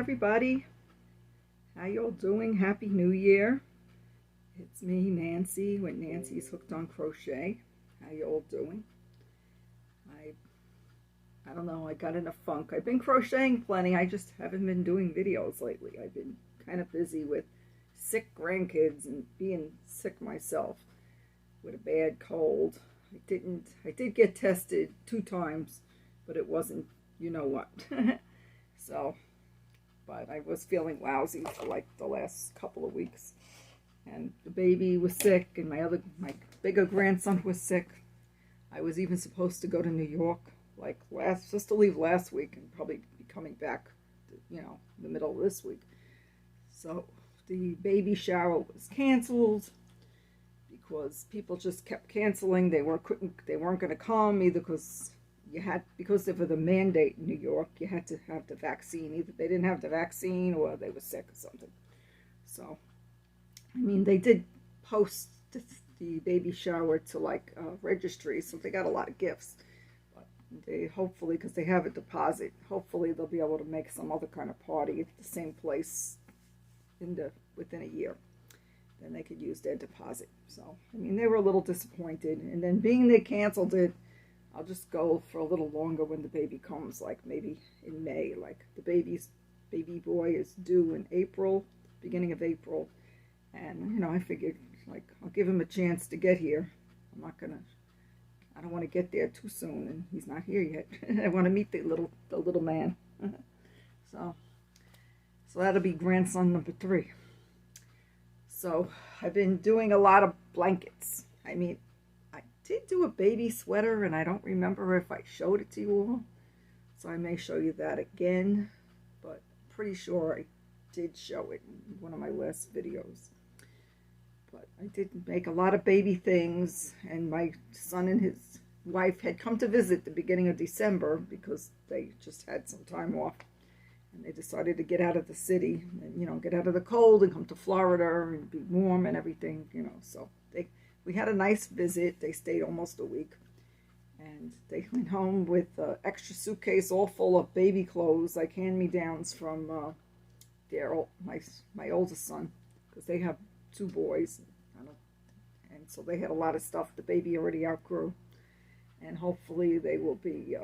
everybody. How y'all doing? Happy New Year. It's me, Nancy, with Nancy's Hooked on Crochet. How y'all doing? I don't know, I got in a funk. I've been crocheting plenty. I just haven't been doing videos lately. I've been kind of busy with sick grandkids and being sick myself with a bad cold. I did get tested 2 times, but it wasn't, you know what. But I was feeling lousy for like the last couple of weeks. And the baby was sick, and my bigger grandson was sick. I was even supposed to go to New York, supposed to leave last week and probably be coming back, in the middle of this week. So the baby shower was canceled because people just kept canceling. They weren't going to come either because of the mandate in New York. You had to have the vaccine. Either they didn't have the vaccine or they were sick or something. So, they did post the baby shower to registry, so they got a lot of gifts. But they hopefully, because they have a deposit, hopefully they'll be able to make some other kind of party at the same place within a year. Then they could use their deposit. So, they were a little disappointed. And then being they canceled it, I'll just go for a little longer when the baby comes, maybe in May. The baby boy is due in April, beginning of April. And, I figured, I'll give him a chance to get here. I don't want to get there too soon, and he's not here yet. I want to meet the little man. So that'll be grandson number 3. So I've been doing a lot of blankets. I did do a baby sweater, and I don't remember if I showed it to you all. So I may show you that again, but I'm pretty sure I did show it in one of my last videos. But I did make a lot of baby things, and my son and his wife had come to visit the beginning of December because they just had some time off. And they decided to get out of the city and, get out of the cold and come to Florida and be warm and everything, So we had a nice visit. They stayed almost a week. And they went home with an extra suitcase all full of baby clothes, hand-me-downs from my oldest son, because they have 2 boys. And so they had a lot of stuff the baby already outgrew. And hopefully they will be...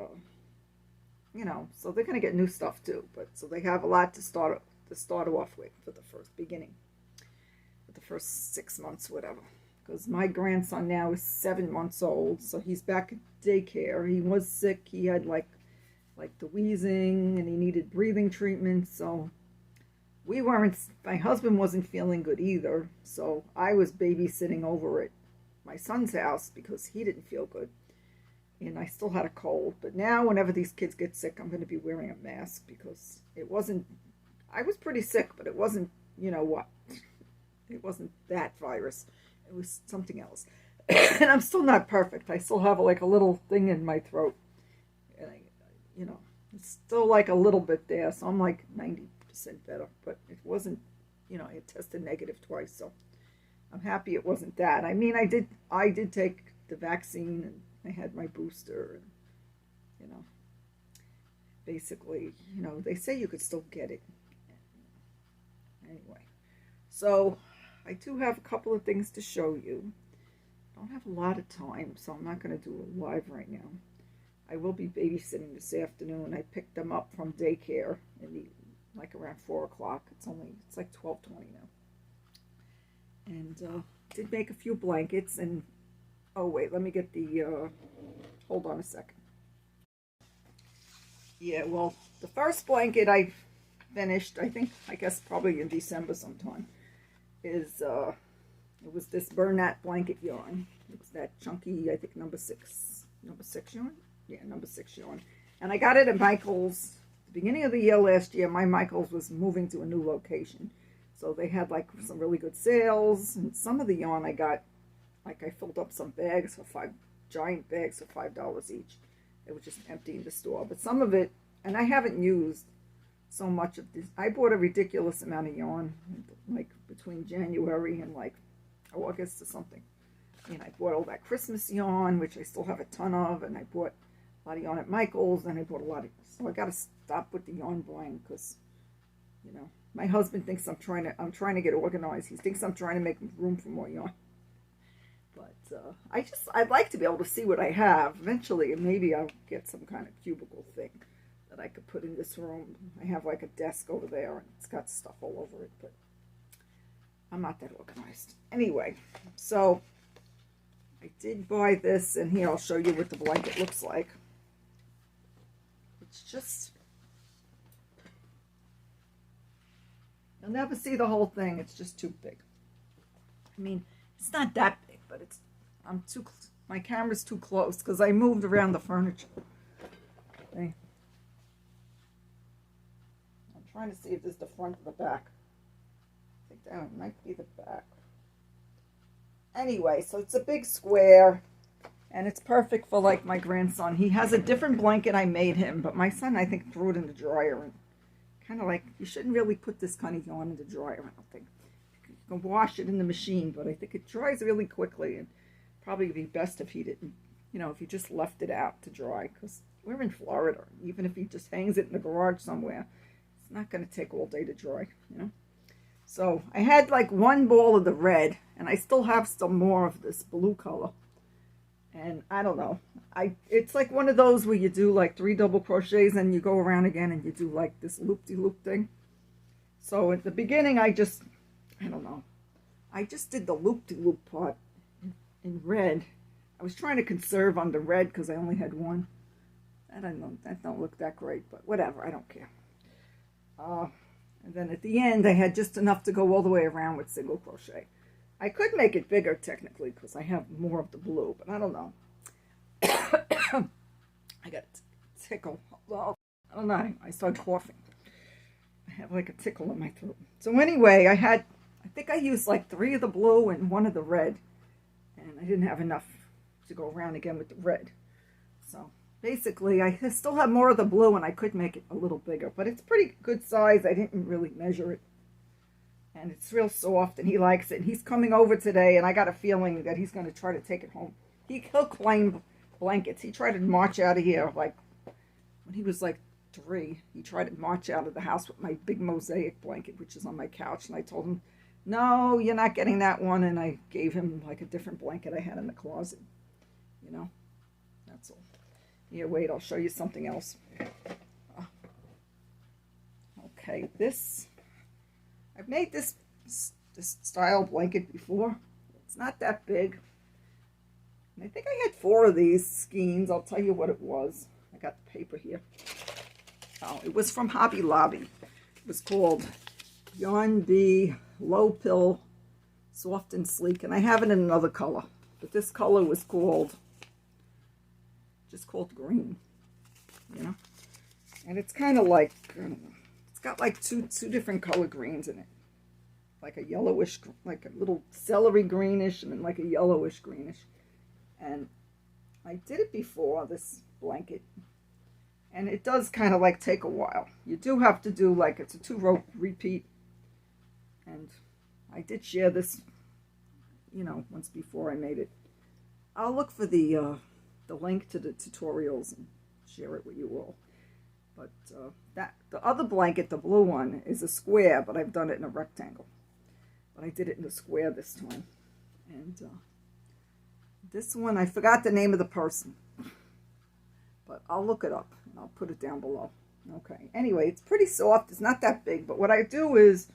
so they're going to get new stuff too, so they have a lot to start off with for the first 6 months, whatever. Because my grandson now is 7 months old, so he's back at daycare. He was sick. He had like the wheezing, and he needed breathing treatment. So my husband wasn't feeling good either. So I was babysitting over at my son's house because he didn't feel good. And I still had a cold. But now whenever these kids get sick, I'm going to be wearing a mask because I was pretty sick, but it wasn't, it wasn't that virus. It was something else. And I'm still not perfect. I still have a little thing in my throat. And it's still a little bit there. So I'm 90% better. But it wasn't, I tested negative twice. So I'm happy it wasn't that. I did take the vaccine, and I had my booster, and, basically, they say you could still get it. Anyway, so I do have a couple of things to show you. I don't have a lot of time, so I'm not going to do a live right now. I will be babysitting this afternoon. I picked them up from daycare around 4 o'clock. It's 12:20 now. And did make a few blankets, and oh wait, let me get hold on a second. Yeah, well, the first blanket I finished, I guess probably in December sometime, it was this Bonnet blanket yarn. It was that chunky, I think number 6 yarn? Yeah, number 6 yarn. And I got it at Michael's. The beginning of the year last year, my Michael's was moving to a new location. So they had some really good sales, and some of the yarn I got, I filled up some bags giant bags for $5 each. It was just empty in the store. But some of it, and I haven't used so much of this. I bought a ridiculous amount of yarn, between January and August or something. And I bought all that Christmas yarn, which I still have a ton of, and I bought a lot of yarn at Michael's, and I bought so I got to stop with the yarn buying, because You know, my husband thinks I'm trying to get organized. He thinks I'm trying to make room for more yarn. But I'd like to be able to see what I have eventually, and maybe I'll get some kind of cubicle thing that I could put in this room. I have like a desk over there, and it's got stuff all over it, but I'm not that organized. Anyway, so I did buy this, and here I'll show you what the blanket looks like. It's just, you'll never see the whole thing. It's just too big. I mean, it's not that big, but it's, my camera's too close because I moved around the furniture. Okay. I'm trying to see if this is the front or the back. I think that might be the back. Anyway, so it's a big square, and it's perfect for like my grandson. He has a different blanket I made him, but my son, I think, threw it in the dryer, and kind of like, you shouldn't really put this kind of yarn in the dryer, I don't think. You can wash it in the machine, but I think it dries really quickly, and probably be best if he didn't, you know, if you just left it out to dry, because we're in Florida. Even if he just hangs it in the garage somewhere, it's not going to take all day to dry, you know. So I had like one ball of the red, and I still have some more of this blue color. And I don't know, it's like one of those where you do like 3 double crochets and you go around again and you do like this loop-de-loop thing. So at the beginning I don't know, I just did the loop-de-loop part in red. I was trying to conserve on the red because I only had one. I don't know, that don't look that great, but whatever, I don't care. And then at the end I had just enough to go all the way around with single crochet. I could make it bigger technically because I have more of the blue, but I don't know. I got a tickle. Well, I don't know, I started coughing. I have like a tickle in my throat. So anyway, I think I used like 3 of the blue and 1 of the red. And I didn't have enough to go around again with the red. So basically, I still have more of the blue, and I could make it a little bigger. But it's pretty good size. I didn't really measure it. And it's real soft, and he likes it. And he's coming over today, and I got a feeling that he's going to try to take it home. He'll claim blankets. He tried to march out of here, like, when he was like 3. He tried to march out of the house with my big mosaic blanket, which is on my couch. And I told him, no, you're not getting that one. And I gave him like a different blanket I had in the closet. You know, that's all. Here, wait, I'll show you something else. Okay, I've made this style blanket before. It's not that big. And I think I had 4 of these skeins. I'll tell you what it was. I got the paper here. Oh, it was from Hobby Lobby. It was called Yarn Bee Low Pill Soft and Sleek. And I have it in another color. But this color was just called green. You know? And it's kind of like, I don't know. It's got like two different color greens in it. Like a yellowish, like a little celery greenish, and then like a yellowish greenish. And I did it before, this blanket. And it does kind of like take a while. You do have to do like, it's a 2-row repeat. And I did share this, you know, once before I made it. I'll look for the link to the tutorials and share it with you all. But the other blanket, the blue one, is a square, but I've done it in a rectangle. But I did it in a square this time. And this one, I forgot the name of the person. But I'll look it up, and I'll put it down below. Okay, anyway, it's pretty soft. It's not that big. But what I do is,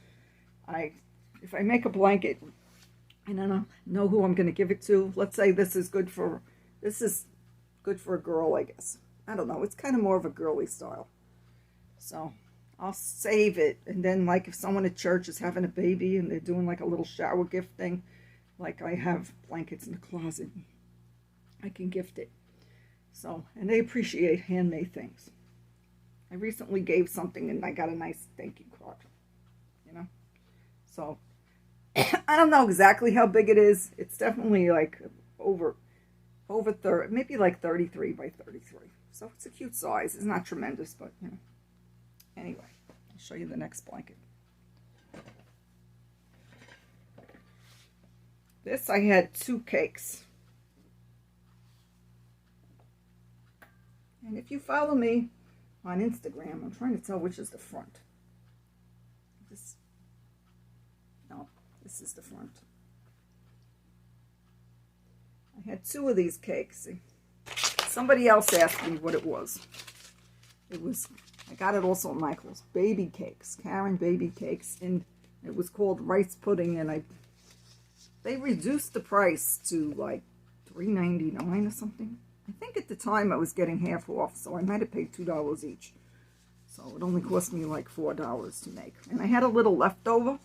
if I make a blanket, and I don't know who I'm going to give it to. Let's say this is good for a girl, I guess. I don't know. It's kind of more of a girly style. So I'll save it. And then like if someone at church is having a baby and they're doing like a little shower gift thing, like I have blankets in the closet, I can gift it. So, and they appreciate handmade things. I recently gave something and I got a nice thank you card, you know. So I don't know exactly how big it is. It's definitely like over 30, maybe like 33 by 33. So it's a cute size. It's not tremendous, but you know. Anyway, I'll show you the next blanket. This, I had 2 cakes. And if you follow me on Instagram, I'm trying to tell which is the front. this? No, this is the front. I had 2 of these cakes. Somebody else asked me what it was. I got it also at Michael's. Baby cakes, Karen baby cakes, and it was called rice pudding, and they reduced the price to like $3.99 or something. I think at the time I was getting half off, so I might have paid $2 each. So it only cost me like $4 to make. And I had a little leftover.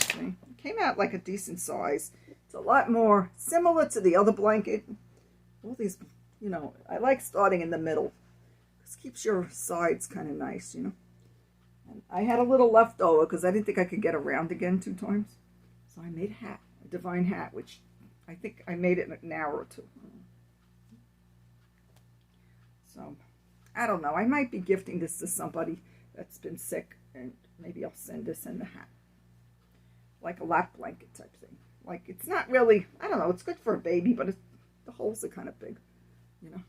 Okay. It came out like a decent size. It's a lot more similar to the other blanket. All these, you know, I like starting in the middle. This keeps your sides kind of nice, you know. And I had a little leftover because I didn't think I could get around again 2 times. So I made a hat, a divine hat, which I think I made it in an hour or 2. So, I don't know. I might be gifting this to somebody that's been sick, and maybe I'll send this in the hat. Like a lap blanket type thing. Like, it's not really, I don't know, it's good for a baby, but the holes are kind of big, you know.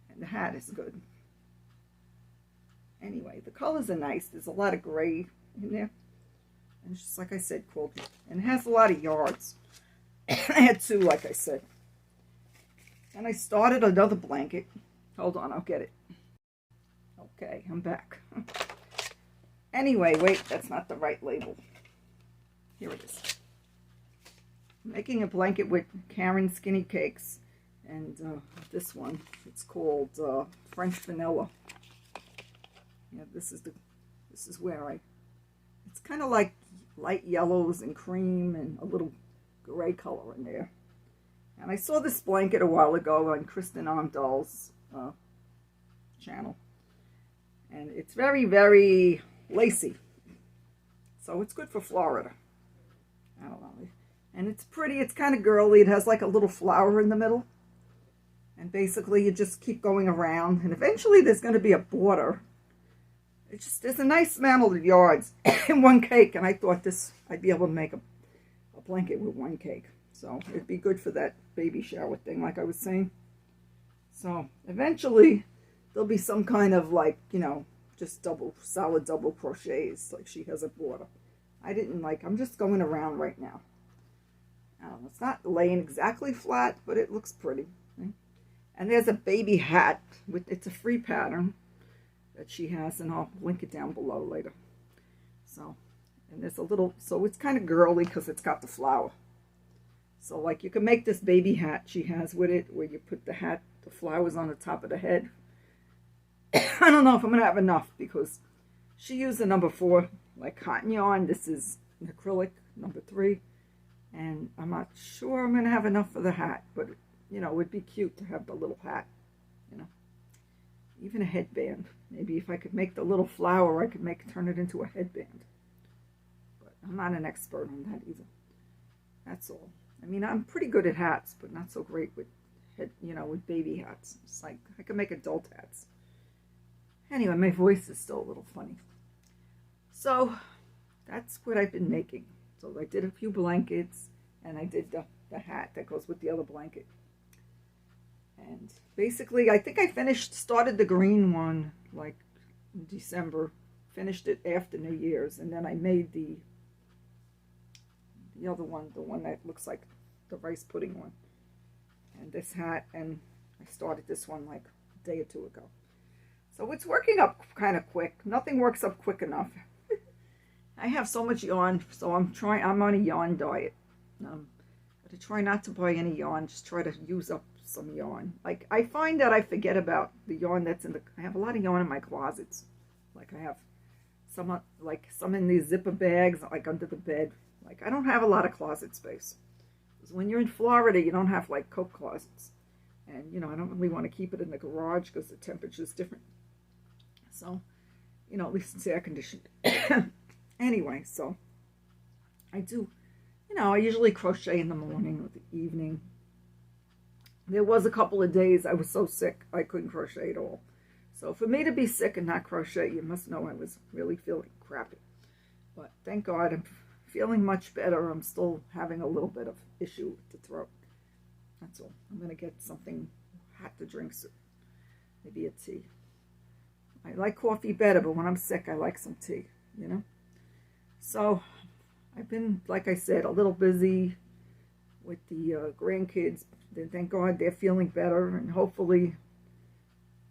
And the hat is good. Anyway, the colors are nice. There's a lot of gray in there. And it's just like I said, quilted. And it has a lot of yards. I had 2, like I said. And I started another blanket. Hold on, I'll get it. Okay, I'm back. Anyway, wait, that's not the right label. Here it is. I'm making a blanket with Karen Skinny Cakes. And this one, it's called French Vanilla. Yeah, this is where it's kind of like light yellows and cream and a little gray color in there. And I saw this blanket a while ago on Kristen Amdahl's channel. And it's very, very lacy. So it's good for Florida. I don't know. And it's pretty. It's kind of girly. It has like a little flower in the middle. And basically you just keep going around. And eventually there's going to be a border. It's just, there's a nice amount of yards in one cake. And I thought I'd be able to make a blanket with 1 cake. So it'd be good for that baby shower thing, like I was saying. So eventually there'll be some kind of like, you know, just solid double crochets, like she has a border. I'm just going around right now. I don't know, it's not laying exactly flat, but it looks pretty. Okay? And there's a baby hat, it's a free pattern that she has, and I'll link it down below later. So, and there's a little, so it's kind of girly because it's got the flower. So like you can make this baby hat she has with it, where you put the flowers on the top of the head. I don't know if I'm going to have enough, because she used the number 4, like cotton yarn. This is an acrylic, number 3. And I'm not sure I'm going to have enough for the hat, but, you know, it would be cute to have the little hat, you know. Even a headband. Maybe if I could make the little flower, I could turn it into a headband. But I'm not an expert on that either. That's all. I mean, I'm pretty good at hats, but not so great with with baby hats. It's like, I can make adult hats. Anyway, my voice is still a little funny. So, that's what I've been making. So I did a few blankets, and I did the hat that goes with the other blanket. And basically, I think I started the green one, like, in December. Finished it after New Year's, and then I made the other one, the one that looks like the rice pudding one. And this hat, and I started this one like a day or 2 ago. So it's working up kind of quick. Nothing works up quick enough. I have so much yarn, so I'm on a yarn diet. But I try not to buy any yarn, just try to use up some yarn. Like, I find that I forget about the yarn that's I have a lot of yarn in my closets. Like, I have some in these zipper bags, like under the bed. Like, I don't have a lot of closet space. Because when you're in Florida, you don't have, like, coat closets. And, you know, I don't really want to keep it in the garage because the temperature's different. So, you know, at least it's air conditioned. Anyway, so I do, you know, I usually crochet in the morning or the evening. There was a couple of days I was so sick I couldn't crochet at all. So for me to be sick and not crochet, you must know I was really feeling crappy. But thank God I'm feeling much better. I'm still having a little bit of issue with the throat. That's all. I'm going to get something hot to drink soon. Maybe a tea. I like coffee better, but when I'm sick, I like some tea. you know. So I've been, like I said, a little busy with the grandkids. Thank God they're feeling better, and hopefully,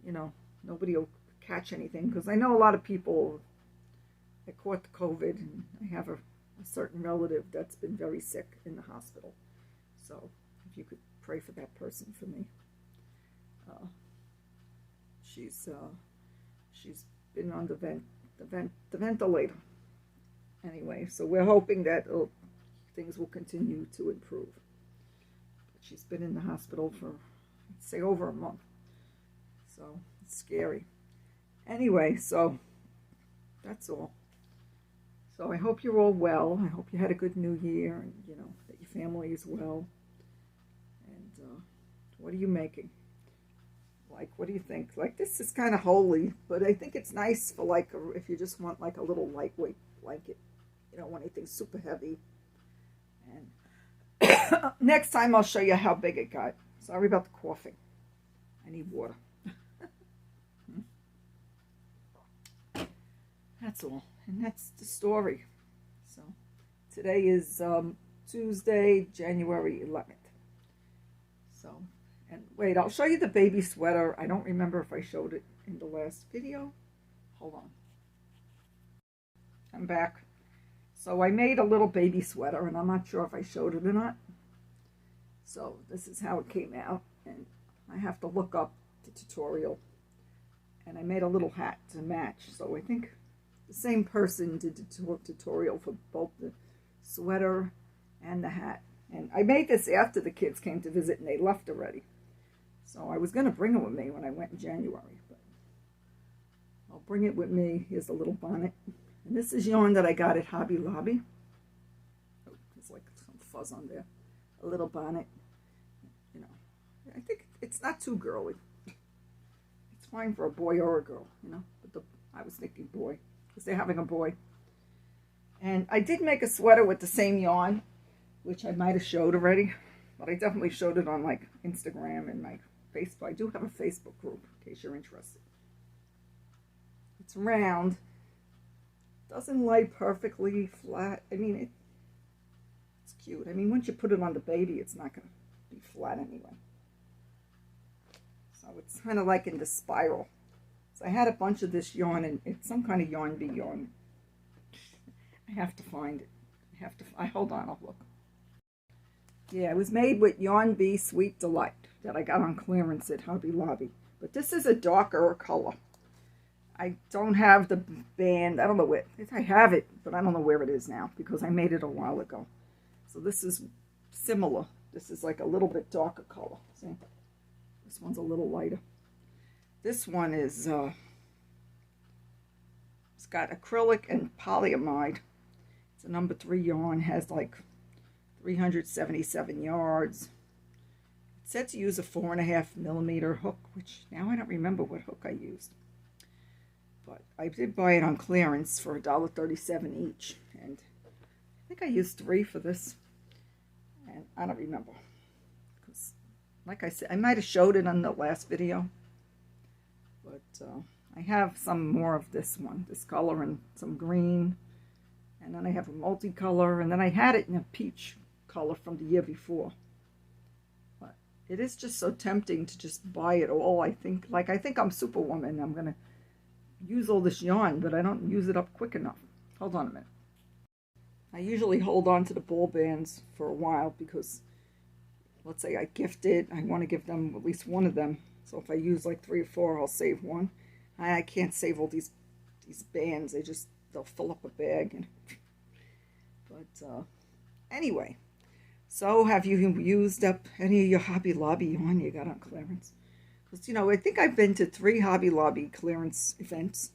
you know, nobody will catch anything, because I know a lot of people that caught the COVID, and I have a certain relative that's been very sick in the hospital. So if you could pray for that person for me. Uh, she's been on the ventilator. Anyway, so we're hoping that things will continue to improve. But she's been in the hospital for, I'd say, over a month. So it's scary. Anyway, so that's all. So I hope you're all well. I hope you had a good New Year, and you know that your family is well. And what are you making? Like, what do you think? Like, this is kind of holy, but I think it's nice for like if you just want like a little lightweight blanket. You don't want anything super heavy. And next time I'll show you how big it got. Sorry about the coughing. I need water. That's all. And that's the story. So today is Tuesday, January 11th. So, and wait, I'll show you the baby sweater. I don't remember if I showed it in the last video. Hold on. I'm back. So I made a little baby sweater, and I'm not sure if I showed it or not. So this is how it came out, and I have to look up the tutorial. And I made a little hat to match. So I think the same person did the tutorial for both the sweater and the hat. And I made this after the kids came to visit and they left already. So I was going to bring it with me when I went in January. But I'll bring it with me. Here's a little bonnet. And this is yarn that I got at Hobby Lobby. Oh, there's like some fuzz on there. A little bonnet. You know, I think it's not too girly. It's fine for a boy or a girl, you know. But I was thinking boy, because they're having a boy. And I did make a sweater with the same yarn, which I might have showed already. But I definitely showed it on like Instagram and my Facebook. I do have a Facebook group, in case you're interested. It's round. Doesn't lay perfectly flat. I mean, it's cute. I mean, once you put it on the baby, it's not going to be flat anyway. So it's kind of like in the spiral. So I had a bunch of this yarn, and it's some kind of yarn bee yarn. I have to find it. Hold on, I'll look. Yeah, it was made with Yarn Bee Sweet Delight that I got on clearance at Hobby Lobby. But this is a darker color. I don't have the band. I don't know where. I have it, but I don't know where it is now because I made it a while ago. So this is similar. This is like a little bit darker color. See? This one's a little lighter. This one is, it's got acrylic and polyamide. It's a number 3 yarn. Has like 377 yards. It said to use a 4.5 millimeter hook, which now I don't remember what hook I used. But I did buy it on clearance for $1.37 each. And I think I used 3 for this. And I don't remember. Because, like I said, I might have showed it on the last video. But I have some more of this one. This color and some green. And then I have a multicolor. And then I had it in a peach color from the year before. But it is just so tempting to just buy it all. I think I'm Superwoman. I'm going to use all this yarn, but I don't use it up quick enough. Hold on a minute. I usually hold on to the ball bands for a while because, let's say I gift it, I want to give them at least one of them. So if I use like 3 or 4, I'll save one. I can't save all these bands. They'll fill up a bag. But anyway, so have you used up any of your Hobby Lobby yarn you got on clearance? Because, you know, I think I've been to 3 Hobby Lobby clearance events.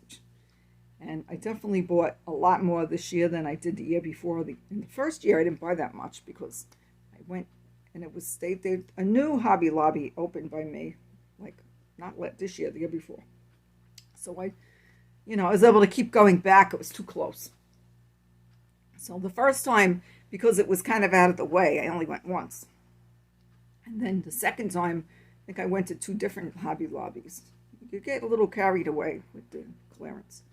And I definitely bought a lot more this year than I did the year before. In the first year, I didn't buy that much because I went and it was a new Hobby Lobby opened by me, like not this year, the year before. So I was able to keep going back. It was too close. So the first time, because it was kind of out of the way, I only went once. And then the second time, I think I went to 2 different Hobby Lobbies. You get a little carried away with the clearance.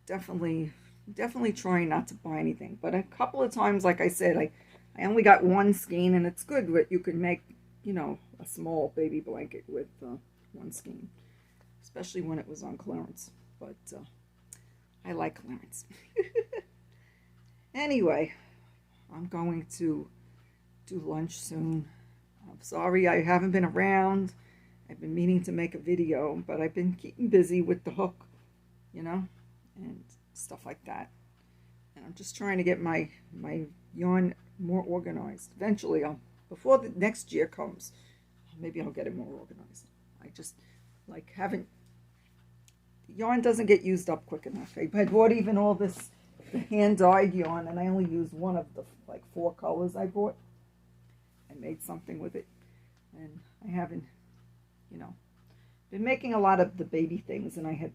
Definitely definitely trying not to buy anything. But a couple of times, like I said, I only got one skein, and it's good that you can make, you know, a small baby blanket with one skein, especially when it was on clearance. But I like clearance. Anyway, I'm going to do lunch soon. I'm sorry I haven't been around. I've been meaning to make a video, but I've been keeping busy with the hook, you know, and stuff like that. And I'm just trying to get my yarn more organized. Eventually, before the next year comes, maybe I'll get it more organized. I just like haven't, the yarn doesn't get used up quick enough. I bought even all this the hand-dyed yarn, and I only used one of the like 4 colors I bought. I made something with it, and I haven't, you know, been making a lot of the baby things, and I had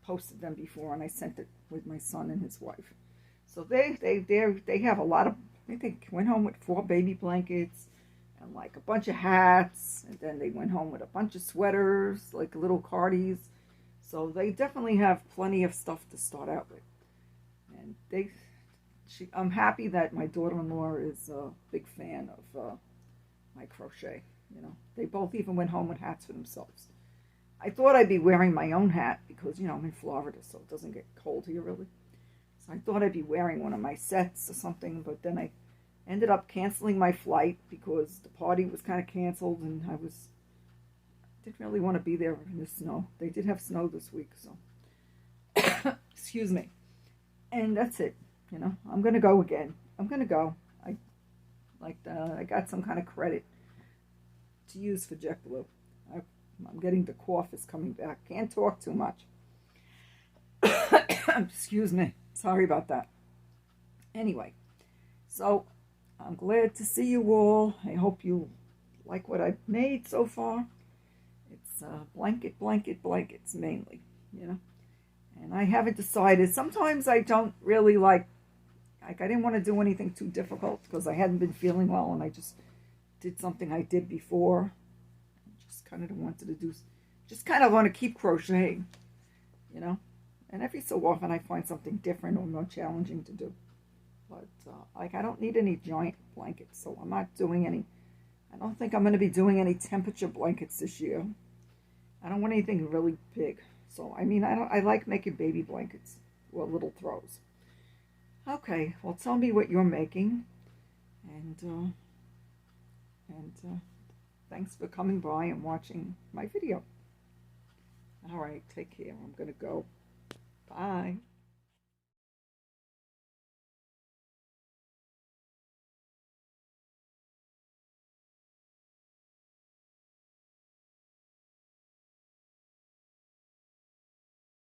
posted them before, and I sent it with my son and his wife. So they have a lot of, I think they went home with 4 baby blankets and like a bunch of hats, and then they went home with a bunch of sweaters, like little cardies. So they definitely have plenty of stuff to start out with. And I'm happy that my daughter-in-law is a big fan of my crochet. You know, they both even went home with hats for themselves. I thought I'd be wearing my own hat because, you know, I'm in Florida, so it doesn't get cold here really. So I thought I'd be wearing one of my sets or something, but then I ended up canceling my flight because the party was kind of canceled, and didn't really want to be there in the snow. They did have snow this week, so excuse me. And that's it. You know, I'm gonna go again. I'm gonna go. I got some kind of credit to use for JetBlue. I'm getting the cough is coming back. Can't talk too much. Excuse me. Sorry about that. Anyway, so I'm glad to see you all. I hope you like what I've made so far. It's blankets mainly, you know. And I haven't decided. Sometimes I don't really like I didn't want to do anything too difficult because I hadn't been feeling well, and I just did something I did before. Just kind of wanted to do, just kind of want to keep crocheting, you know. And every so often I find something different or more challenging to do. But like I don't need any giant blankets, so I'm not doing any. I don't think I'm going to be doing any temperature blankets this year. I don't want anything really big. So I mean, I like making baby blankets or little throws. Okay, well, tell me what you're making, and thanks for coming by and watching my video. All right, take care. I'm gonna go. Bye.